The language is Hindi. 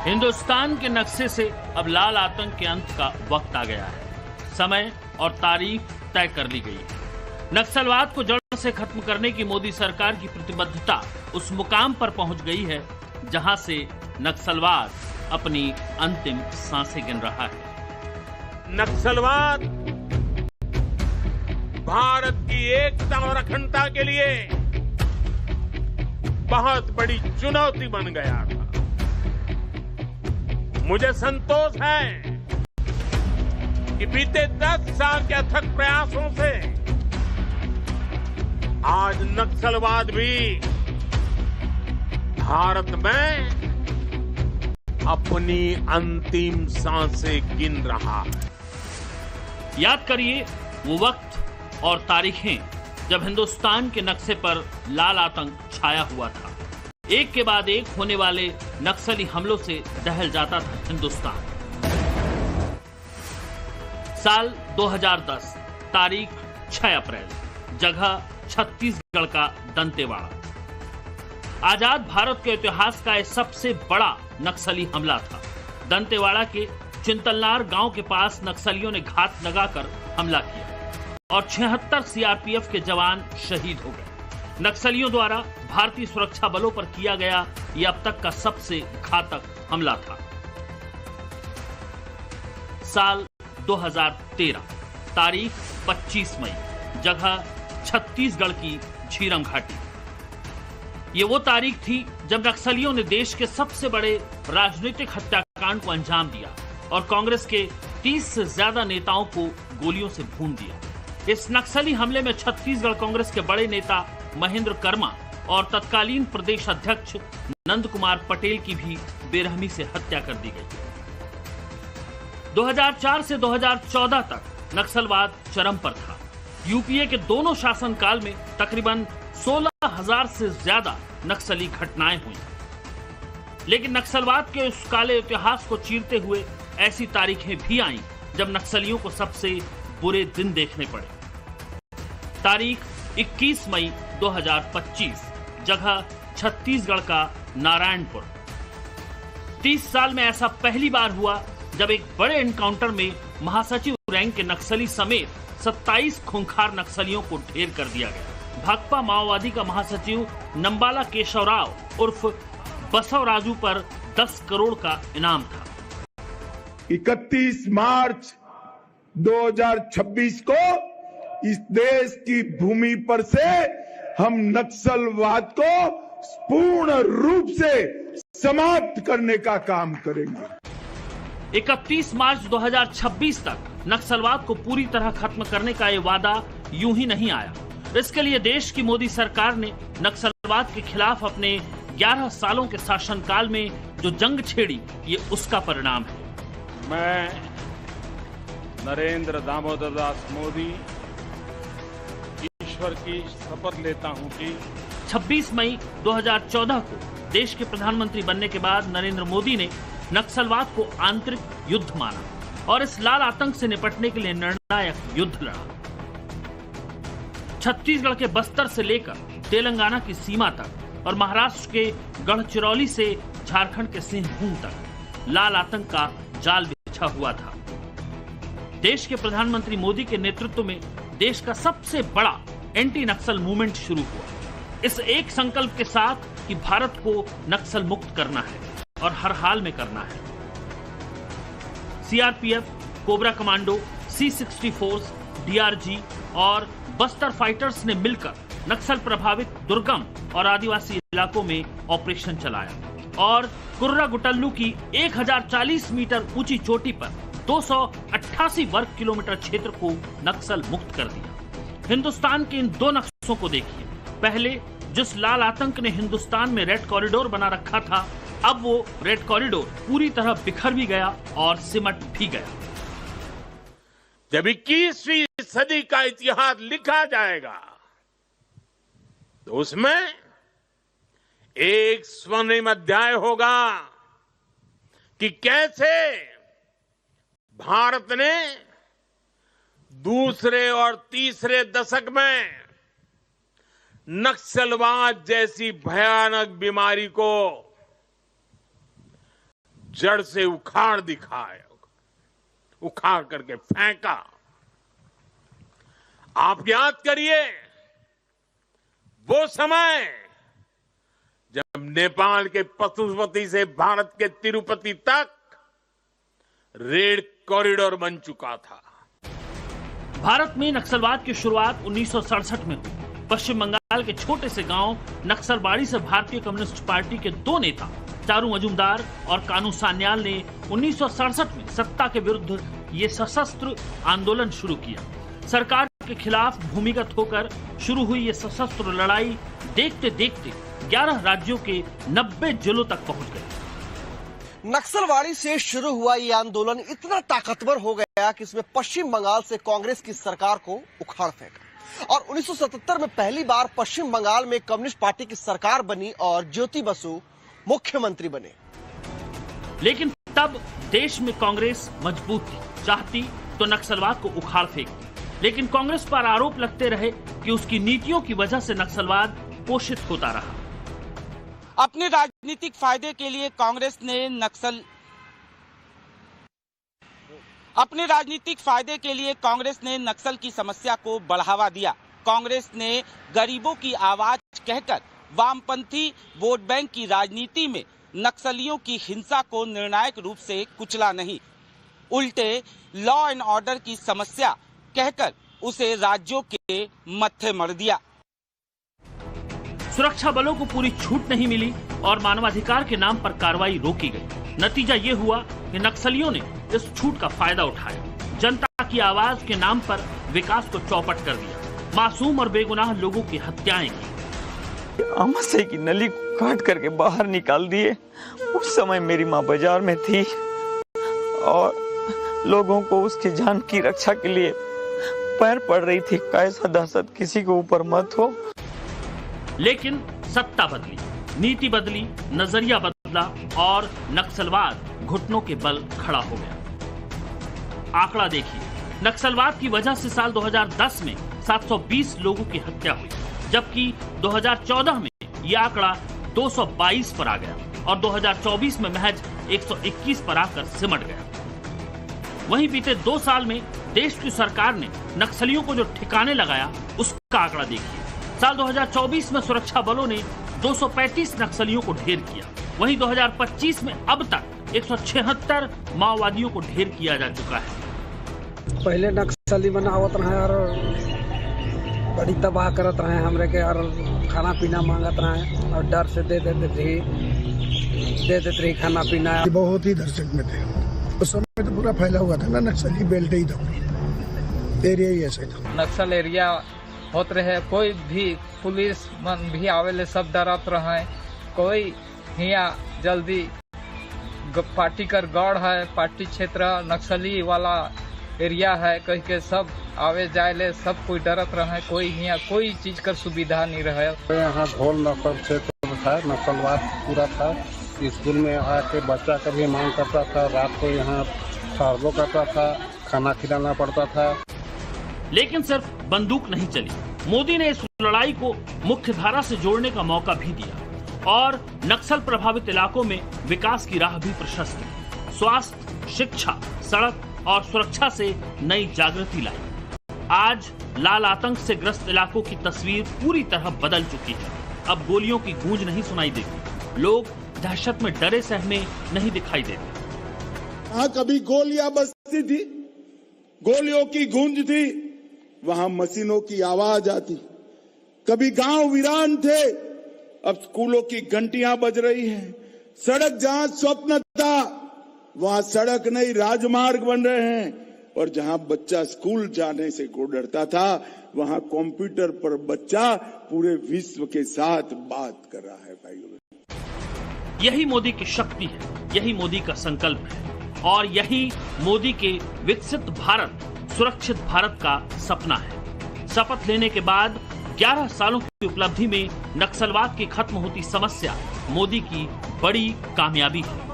हिंदुस्तान के नक्शे से अब लाल आतंक के अंत का वक्त आ गया है। समय और तारीख तय कर ली गई है। नक्सलवाद को जड़ से खत्म करने की मोदी सरकार की प्रतिबद्धता उस मुकाम पर पहुंच गई है जहां से नक्सलवाद अपनी अंतिम सांसें गिन रहा है। नक्सलवाद भारत की एकता और अखंडता के लिए बहुत बड़ी चुनौती बन गया था। मुझे संतोष है कि बीते 10 साल के अथक प्रयासों से आज नक्सलवाद भी भारत में अपनी अंतिम सांसें गिन रहा है। याद करिए वो वक्त और तारीखें जब हिंदुस्तान के नक्शे पर लाल आतंक छाया हुआ था। एक के बाद एक होने वाले नक्सली हमलों से दहल जाता था हिंदुस्तान। साल 2010, तारीख 6 अप्रैल, जगह छत्तीसगढ़ का दंतेवाड़ा। आजाद भारत के इतिहास का यह सबसे बड़ा नक्सली हमला था। दंतेवाड़ा के चिंतलनार गांव के पास नक्सलियों ने घात लगाकर हमला किया और 76 सीआरपीएफ के जवान शहीद हो गए। नक्सलियों द्वारा भारतीय सुरक्षा बलों पर किया गया यह अब तक का सबसे घातक हमला था। साल 2013, तारीख 25 मई, जगह छत्तीसगढ़ की झीरम घाटी। ये वो तारीख थी जब नक्सलियों ने देश के सबसे बड़े राजनीतिक हत्याकांड को अंजाम दिया और कांग्रेस के 30 से ज्यादा नेताओं को गोलियों से भून दिया। इस नक्सली हमले में छत्तीसगढ़ कांग्रेस के बड़े नेता महेंद्र कर्मा और तत्कालीन प्रदेश अध्यक्ष नंद कुमार पटेल की भी बेरहमी से हत्या कर दी गई। 2004 से 2014 तक नक्सलवाद चरम पर था। यूपीए के दोनों शासनकाल में तकरीबन 16,000 से ज्यादा नक्सली घटनाएं हुई। लेकिन नक्सलवाद के उस काले इतिहास को चीरते हुए ऐसी तारीखें भी आईं जब नक्सलियों को सबसे बुरे दिन देखने पड़े। तारीख 21 मई 2025, जगह छत्तीसगढ़ का नारायणपुर। 30 साल में ऐसा पहली बार हुआ जब एक बड़े एनकाउंटर में महासचिव रैंक के नक्सली समेत 27 खूंखार नक्सलियों को ढेर कर दिया गया। भाकपा माओवादी का महासचिव नंबाला केशवराव उर्फ बसवराजू पर 10 करोड़ का इनाम था। 31 मार्च 2026 को इस देश की भूमि पर से हम नक्सलवाद को पूर्ण रूप से समाप्त करने का काम करेंगे। 31 मार्च 2026 तक नक्सलवाद को पूरी तरह खत्म करने का ये वादा यूं ही नहीं आया। इसके लिए देश की मोदी सरकार ने नक्सलवाद के खिलाफ अपने 11 सालों के शासनकाल में जो जंग छेड़ी, ये उसका परिणाम है। मैं नरेंद्र दामोदर दास मोदी ईश्वर की शपथ लेता हूं कि 26 मई 2014 को देश के प्रधानमंत्री बनने के बाद नरेंद्र मोदी ने नक्सलवाद को आंतरिक युद्ध माना और इस लाल आतंक से निपटने के लिए निर्णायक युद्ध लड़ा। छत्तीसगढ़ के बस्तर से लेकर तेलंगाना की सीमा तक और महाराष्ट्र के गढ़चिरौली से झारखंड के सिंहभूम तक लाल आतंक का जाल बिछा हुआ था। देश के प्रधानमंत्री मोदी के नेतृत्व में देश का सबसे बड़ा एंटी नक्सल मूवमेंट शुरू हुआ, इस एक संकल्प के साथ कि भारत को नक्सल मुक्त करना है और हर हाल में करना है। CRPF, cobra commando, C-64, DRG और बस्तर फाइटर्स ने मिलकर नक्सल प्रभावित दुर्गम और आदिवासी इलाकों में ऑपरेशन चलाया और कुर्रा गुटल्लू की 1040 मीटर ऊंची चोटी पर 288 वर्ग किलोमीटर क्षेत्र को नक्सल मुक्त कर दिया। हिंदुस्तान के इन दो नक्शों को देखिए। पहले जिस लाल आतंक ने हिंदुस्तान में रेड कॉरिडोर बना रखा था, अब वो रेड कॉरिडोर पूरी तरह बिखर भी गया और सिमट भी गया। जब 21वीं सदी का इतिहास लिखा जाएगा तो उसमें एक स्वर्णिम अध्याय होगा कि कैसे भारत ने दूसरे और तीसरे दशक में नक्सलवाद जैसी भयानक बीमारी को जड़ से उखाड़ दिखाया, उखाड़ करके फेंका। आप याद करिए वो समय जब नेपाल के पशुपति से भारत के तिरुपति तक रेड कॉरिडोर बन चुका था। भारत में नक्सलवाद की शुरुआत 1967 में हुई। पश्चिम बंगाल के छोटे से गांव नक्सलबाड़ी से भारतीय कम्युनिस्ट पार्टी के दो नेता चारू मजूमदार और कानू सान्याल ने 1967 में सत्ता के विरुद्ध ये सशस्त्र आंदोलन शुरू किया। सरकार के खिलाफ भूमिगत होकर शुरू हुई ये सशस्त्र लड़ाई देखते देखते 11 राज्यों के 90 जिलों तक पहुंच गई। नक्सलवाड़ी से शुरू हुआ ये आंदोलन इतना ताकतवर हो गया कि इसमें पश्चिम बंगाल से कांग्रेस की सरकार को उखाड़ फेंका और 1977 में पहली बार पश्चिम बंगाल में कम्युनिस्ट पार्टी की सरकार बनी और ज्योति बसु मुख्यमंत्री बने। लेकिन तब देश में कांग्रेस मजबूत थी, चाहती तो नक्सलवाद को उखाड़ फेंकती। लेकिन कांग्रेस पर आरोप लगते रहे कि उसकी नीतियों की वजह से नक्सलवाद पोषित होता रहा। अपने राजनीतिक फायदे के लिए कांग्रेस ने नक्सल की समस्या को बढ़ावा दिया। कांग्रेस ने गरीबों की आवाज कहकर वामपंथी वोट बैंक की राजनीति में नक्सलियों की हिंसा को निर्णायक रूप से कुचला नहीं, उल्टे लॉ एंड ऑर्डर की समस्या कहकर उसे राज्यों के मत्थे मर दिया। सुरक्षा बलों को पूरी छूट नहीं मिली और मानवाधिकार के नाम पर कार्रवाई रोकी गई। नतीजा ये हुआ कि नक्सलियों ने इस छूट का फायदा उठाया। जनता की आवाज के नाम पर विकास को चौपट कर दिया। मासूम और बेगुनाह लोगों की हत्याएं की। आमाशय की नली को काट करके बाहर निकाल दिए। उस समय मेरी माँ बाजार में थी और लोगों को उसकी जान की रक्षा के लिए पैर पड़ रही थी। कैसा दहशत किसी के ऊपर मत हो। लेकिन सत्ता बदली, नीति बदली, नजरिया बदला और नक्सलवाद घुटनों के बल खड़ा हो गया। आंकड़ा देखिए, नक्सलवाद की वजह से साल 2010 में 720 लोगों की हत्या हुई, जबकि 2014 में यह आंकड़ा 222 पर आ गया और 2024 में महज 121 पर आकर सिमट गया। वहीं बीते 2 साल में देश की सरकार ने नक्सलियों को जो ठिकाने लगाया उसका आंकड़ा देखिए। साल 2024 में सुरक्षा बलों ने 235 नक्सलियों को ढेर किया। वहीं 2025 में अब तक 176 माओवादियों को ढेर किया जा चुका है। पहले नक्सली बनावत रहे और बड़ी तबाह करत रहे हमरे के और खाना पीना मांगत रहे और डर से दे देते रही खाना पीना। बहुत ही दर्शक में थे उस समय, तो पूरा फैला हुआ था ना नक्सली बेल्ट ही था, एरिया ही ऐसे था। नक्सल एरिया होत रहे, कोई भी पुलिस मन भी आवेले सब डरत रहे। कोई हिया जल्दी पार्टी कर गढ़ है, पार्टी क्षेत्र नक्सली वाला एरिया है कह के सब आवे जाए सब कोई डरत रहे। कोई हिया कोई चीज का सुविधा नहीं रहे। यहाँ घोल नक्सल क्षेत्र था, नक्सलवाद पूरा था। स्कूल में आके बच्चा का भी मांग करता था, रात को यहाँ सर्वो करता था, खाना खिलाना पड़ता था। लेकिन सिर्फ बंदूक नहीं चली, मोदी ने इस लड़ाई को मुख्य धारा से जोड़ने का मौका भी दिया और नक्सल प्रभावित इलाकों में विकास की राह भी प्रशस्त की। स्वास्थ्य, शिक्षा, सड़क और सुरक्षा से नई जागृति लाई। आज लाल आतंक से ग्रस्त इलाकों की तस्वीर पूरी तरह बदल चुकी है। अब गोलियों की गूंज नहीं सुनाई देती, लोग दहशत में डरे सहमे नहीं दिखाई देते। वहां कभी गोलियां बजती थी, गोलियों की गूंज थी, वहां मशीनों की आवाज आती। कभी गांव वीरान थे, अब स्कूलों की घंटियां बज रही हैं। सड़क जहां स्वप्न था वहां सड़क नहीं राजमार्ग बन रहे हैं, और जहां बच्चा स्कूल जाने से को डरता था वहां कंप्यूटर पर बच्चा पूरे विश्व के साथ बात कर रहा है। भाइयों, यही मोदी की शक्ति है, यही मोदी का संकल्प है और यही मोदी के विकसित भारत, सुरक्षित भारत का सपना है। शपथ लेने के बाद 11 सालों की उपलब्धि में नक्सलवाद की खत्म होती समस्या मोदी की बड़ी कामयाबी है।